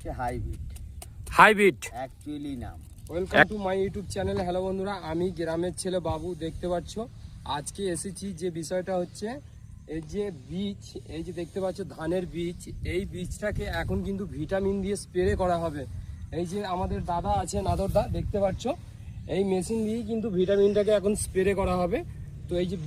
হচ্ছে hybrid. Hybrid actually নাম। Welcome to my YouTube channel. Hello বন্ধুরা, আমি গ্রামের ছেলে বাবু। দেখতে পাচ্ছ আজকে এসেছি যে বিষয়টা হচ্ছে এই যে বীজ, এই যে দেখতে পাচ্ছ ধানের বীজ, এই বীজটাকে এখন কিন্তু ভিটামিন দিয়ে স্প্রে করা হবে। এই যে আমাদের দাদা আছে, নাদরদা, দেখতে পাচ্ছ এই মেশিন দিয়েই কিন্তু ভিটামিনটাকে এখন স্প্রে করা হবে। তো এই যে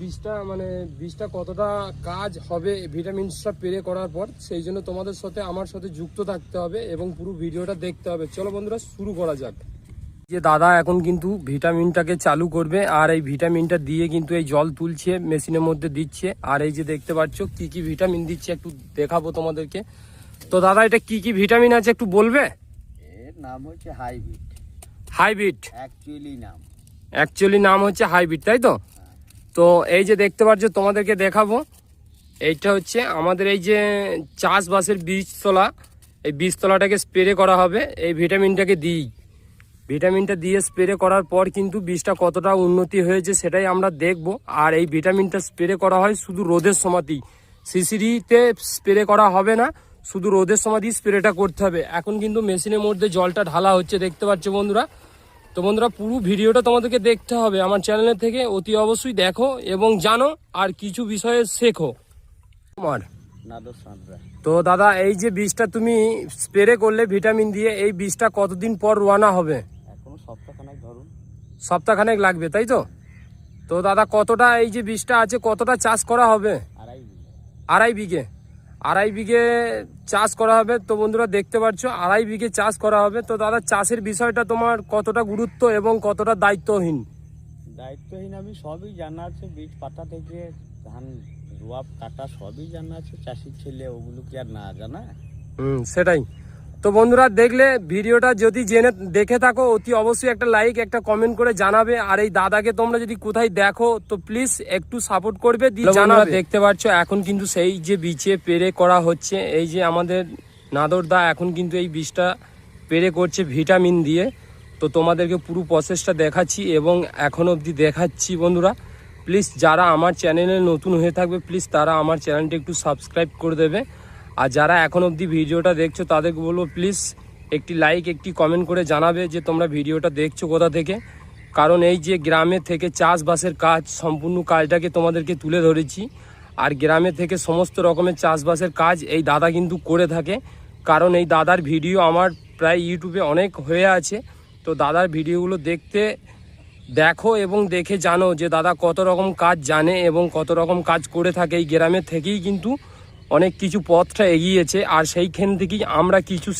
বীজটা কতটা কাজ হবে ভিটামিনটা স্প্রে করার পর, সেই জন্য তোমাদের সাথে আমার সাথে যুক্ত থাকতে হবে এবং পুরো ভিডিওটা দেখতে হবে। চলো বন্ধুরা, শুরু করা যাক। যে দাদা এখন কিন্তু ভিটামিনটাকে চালু করবে, আর এই ভিটামিনটা দিয়ে কিন্তু এই জল তুলছে, মেশিনের মধ্যে দিচ্ছে। আর এই যে দেখতে পাচ্ছ কি কি ভিটামিন দিচ্ছে, একটু দেখাবো তোমাদেরকে। তো দাদা, এটা কি কি ভিটামিন আছে একটু বলবে? এর নাম হচ্ছে হাইব্রিড। হাইব্রিড অ্যাকচুয়ালি নাম হচ্ছে হাইব্রিড, তাই তো? তো এই যে দেখতে পাচ্ছ, তোমাদেরকে দেখাবো। এইটা হচ্ছে আমাদের এই যে চাষবাসের বীজতলা, এই বীজতলাটাকে স্প্রে করা হবে এই ভিটামিনটাকে দিই। ভিটামিনটা দিয়ে স্প্রে করার পর কিন্তু বীজটা কতটা উন্নতি হয়েছে সেটাই আমরা দেখব। আর এই ভিটামিনটা স্প্রে করা হয় শুধু রোদের সময়তেই, সিসিরিতে স্প্রে করা হবে না, শুধু রোদের সময়তেই স্প্রেটা করতে হবে। এখন কিন্তু মেশিনের মধ্যে জলটা ঢালা হচ্ছে, দেখতে পাচ্ছ বন্ধুরা। তো বন্ধুরা, পুরো ভিডিওটা তোমাদেরকে দেখতে হবে আমার চ্যানেলের থেকে, অতি অবশ্যই দেখো এবং জানো আর কিছু বিষয়ে শেখো। তোমার নাদর সাঁতরা। তো দাদা, এই যে বীজটা তুমি স্প্রে করলে ভিটামিন দিয়ে, এই বীজটা কতদিন পর রোয়ানা হবে? এখনো সপ্তাহখানেক ধরুন। সপ্তাহখানেক লাগবে, তাই তো? তো দাদা, কতটা এই যে বীজটা আছে কতটা চাষ করা হবে? আড়াই বিঘে চাষ করা হবে। তো বন্ধুরা দেখতে পাচ্ছ, আড়াই বিঘে চাষ করা হবে। তো দাদা, চাষের বিষয়টা তোমার কতটা গুরুত্ব এবং কতটা দায়িত্বহীন? আমি সবই জানা আছে, বীজ পাতা থেকে ধান রোয়া কাটা সবই জানা আছে। চাষির ছেলে, ওগুলো কি আর না জানা? সেটাই তো বন্ধুরা, দেখলে ভিডিওটা যদি দেখে থাকো, অতি অবশ্যই একটা লাইক একটা কমেন্ট করে জানাবে। আর এই দাদাকে তোমরা যদি কোথায় দেখো তো প্লিজ একটু সাপোর্ট করবে, জানাবে। দেখতে পাচ্ছ এখন কিন্তু সেই যে বীজে পেরে করা হচ্ছে, এই যে আমাদের নাদরদা এখন কিন্তু এই বীজটা পেরে করছে ভিটামিন দিয়ে। তো তোমাদেরকে পুরো প্রসেসটা দেখাচ্ছি এবং এখন অবধি দেখাচ্ছি। বন্ধুরা প্লিজ, যারা আমার চ্যানেলে নতুন হয়ে থাকবে প্লিজ তারা আমার চ্যানেলটা একটু সাবস্ক্রাইব করে দেবে। আর যারা এখন অবধি ভিডিওটা দেখছো তাদেরকে বলবো প্লিজ একটি লাইক একটি কমেন্ট করে জানাবে যে তোমরা ভিডিওটা দেখছো কোথা থেকে। কারণ এই যে গ্রামে থেকে চাষবাসের কাজ, সম্পূর্ণ কাজটাকে তোমাদেরকে তুলে ধরেছি। আর গ্রামে থেকে সমস্ত রকমের চাষবাসের কাজ এই দাদা কিন্তু করে থাকে। কারণ এই দাদার ভিডিও আমার প্রায় ইউটিউবে অনেক হয়ে আছে। তো দাদার ভিডিওগুলো দেখো এবং দেখে জানো যে দাদা কত রকম কাজ জানে এবং কত রকম কাজ করে থাকে। এই গ্রামে থেকেই কিন্তু অনেক কিছু পথটা এগিয়েছে, আর সেইখান থেকেই আমরা কিছু